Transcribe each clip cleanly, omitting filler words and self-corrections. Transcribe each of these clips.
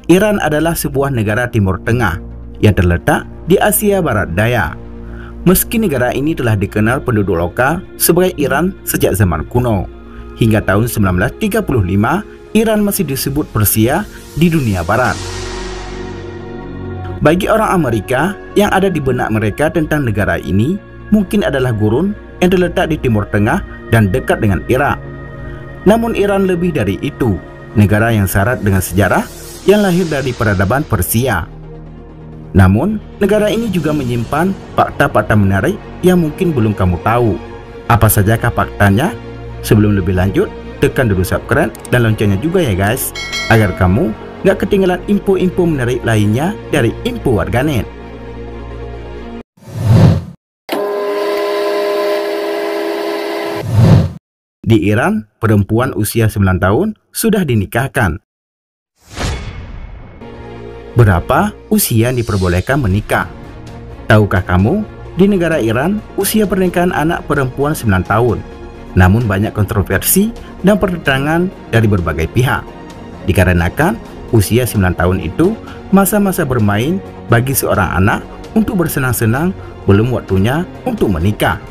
Iran adalah sebuah negara Timur Tengah yang terletak di Asia Barat Daya. Meski negara ini telah dikenal penduduk lokal sebagai Iran sejak zaman kuno, hingga tahun 1935 Iran masih disebut Persia di dunia barat. Bagi orang Amerika, yang ada di benak mereka tentang negara ini mungkin adalah gurun yang terletak di Timur Tengah dan dekat dengan Irak. Namun Iran lebih dari itu, negara yang syarat dengan sejarah yang lahir dari peradaban Persia. Namun, negara ini juga menyimpan fakta-fakta menarik yang mungkin belum kamu tahu. Apa sajakah faktanya? Sebelum lebih lanjut, tekan dulu subscribe dan loncengnya juga ya guys, agar kamu gak ketinggalan info-info menarik lainnya dari Info Warganet. Di Iran, perempuan usia 9 tahun sudah dinikahkan. Berapa usia yang diperbolehkan menikah? Tahukah kamu, di negara Iran, usia pernikahan anak perempuan 9 tahun. Namun banyak kontroversi dan pertentangan dari berbagai pihak. Dikarenakan usia 9 tahun itu masa-masa bermain bagi seorang anak untuk bersenang-senang, belum waktunya untuk menikah.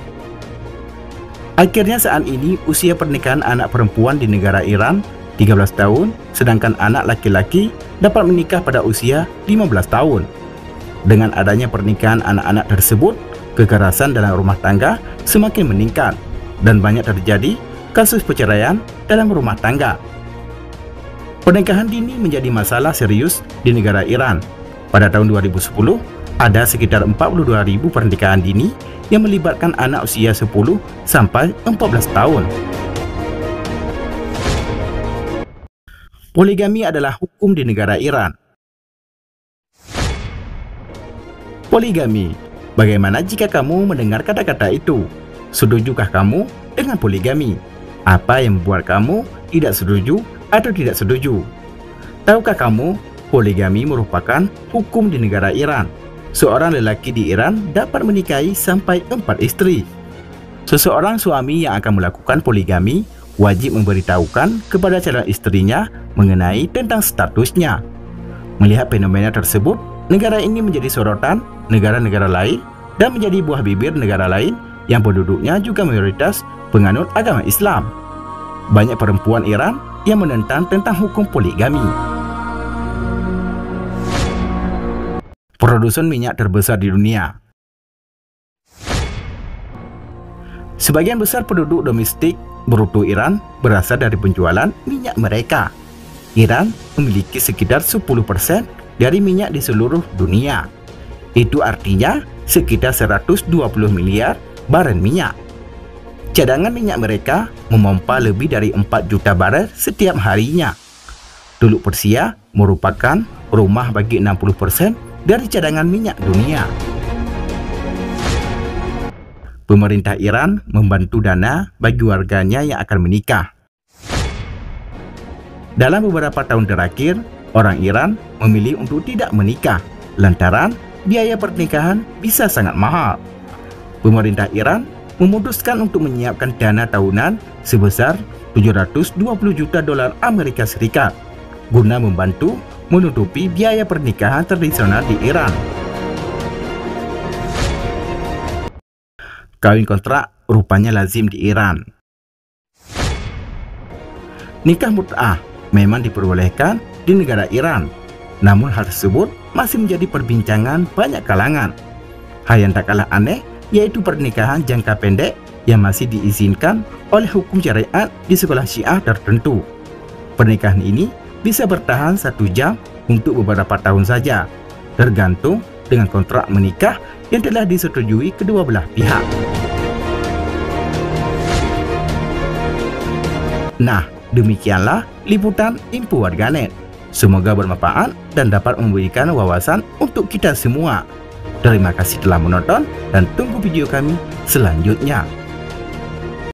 Akhirnya saat ini usia pernikahan anak perempuan di negara Iran 13 tahun, sedangkan anak laki-laki dapat menikah pada usia 15 tahun. Dengan adanya pernikahan anak-anak tersebut, kekerasan dalam rumah tangga semakin meningkat dan banyak terjadi kasus perceraian dalam rumah tangga. Pernikahan dini menjadi masalah serius di negara Iran. Pada tahun 2010, ada sekitar 42.000 pernikahan dini yang melibatkan anak usia 10 sampai 14 tahun. Poligami adalah hukum di negara Iran. Poligami. Bagaimana jika kamu mendengar kata-kata itu? Setujukah kamu dengan poligami? Apa yang membuat kamu tidak setuju atau tidak setuju? Tahukah kamu, poligami merupakan hukum di negara Iran. Seorang lelaki di Iran dapat menikahi sampai 4 istri. Seseorang suami yang akan melakukan poligami wajib memberitahukan kepada calon istrinya mengenai tentang statusnya. Melihat fenomena tersebut, negara ini menjadi sorotan negara-negara lain dan menjadi buah bibir negara lain yang penduduknya juga mayoritas penganut agama Islam. Banyak perempuan Iran yang menentang tentang hukum poligami. Produsen minyak terbesar di dunia. Sebagian besar penduduk domestik bruto Iran berasal dari penjualan minyak mereka. Iran memiliki sekitar 10% dari minyak di seluruh dunia. Itu artinya sekitar 120 miliar barel minyak. Cadangan minyak mereka memompa lebih dari 4 juta barel setiap harinya. Teluk Persia merupakan rumah bagi 60% dari cadangan minyak dunia. Pemerintah Iran membantu dana bagi warganya yang akan menikah. Dalam beberapa tahun terakhir, orang Iran memilih untuk tidak menikah lantaran biaya pernikahan bisa sangat mahal. Pemerintah Iran memutuskan untuk menyiapkan dana tahunan sebesar 720 juta dolar Amerika Serikat guna membantu menutupi biaya pernikahan tradisional di Iran. Kawin kontrak rupanya lazim di Iran. Nikah mut'ah memang diperbolehkan di negara Iran, namun hal tersebut masih menjadi perbincangan banyak kalangan. Hal yang tak kalah aneh yaitu pernikahan jangka pendek yang masih diizinkan oleh hukum syariat di sekolah Syiah tertentu. Pernikahan ini bisa bertahan 1 jam untuk beberapa tahun saja, tergantung dengan kontrak menikah yang telah disetujui kedua belah pihak. Nah, demikianlah liputan Info Warganet. Semoga bermanfaat dan dapat memberikan wawasan untuk kita semua. Terima kasih telah menonton dan tunggu video kami selanjutnya.